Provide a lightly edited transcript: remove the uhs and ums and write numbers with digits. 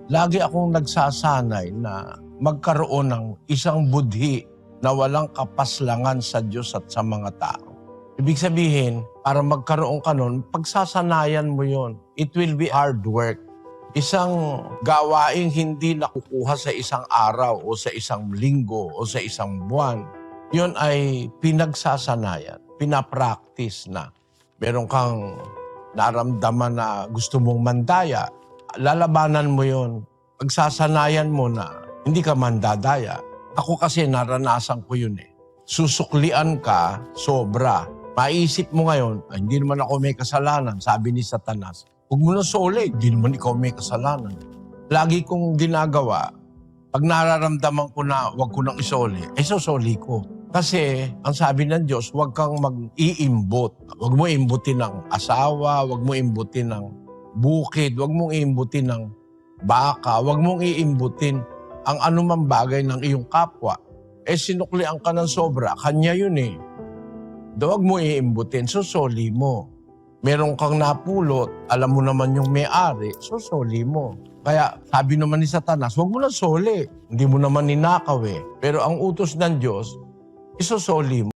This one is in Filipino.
lagi akong nagsasanay na magkaroon ng isang budhi na walang kapaslangan sa Diyos at sa mga tao. Ibig sabihin, para magkaroon ka nun, pagsasanayan mo yon. It will be hard work. Isang gawaing hindi nakukuha sa isang araw o sa isang linggo o sa isang buwan, yun ay pinagsasanayan, pinapractice na. Meron kang naramdaman na gusto mong mandaya, lalabanan mo yon. Pagsasanayan mo na hindi ka mandadaya. Ako kasi naranasan ko yun eh. Susuklian ka, sobra. Maisip mo ngayon, hindi naman ako may kasalanan, sabi ni Satanas. Huwag mo na soli, hindi naman ikaw may kasalanan. Lagi kong ginagawa, pag nararamdaman ko na huwag ko nang isoli, sosoli ko. Kasi ang sabi ng Diyos, huwag kang mag-iimbot. Huwag mo imbutin ng asawa, huwag mo imbutin ng bukid, huwag mong iimbutin ng baka, huwag mong iimbutin ang anumang bagay ng iyong kapwa. Sinuklian ka ng sobra, kanya yun eh. Huwag mo iimbutin, sosoli mo. Meron kang napulot, alam mo naman yung may-ari, sosoli mo. Kaya sabi naman ni Satanas, huwag mo na soli. Hindi mo naman ninakaw eh. Pero ang utos ng Diyos, isosoli mo.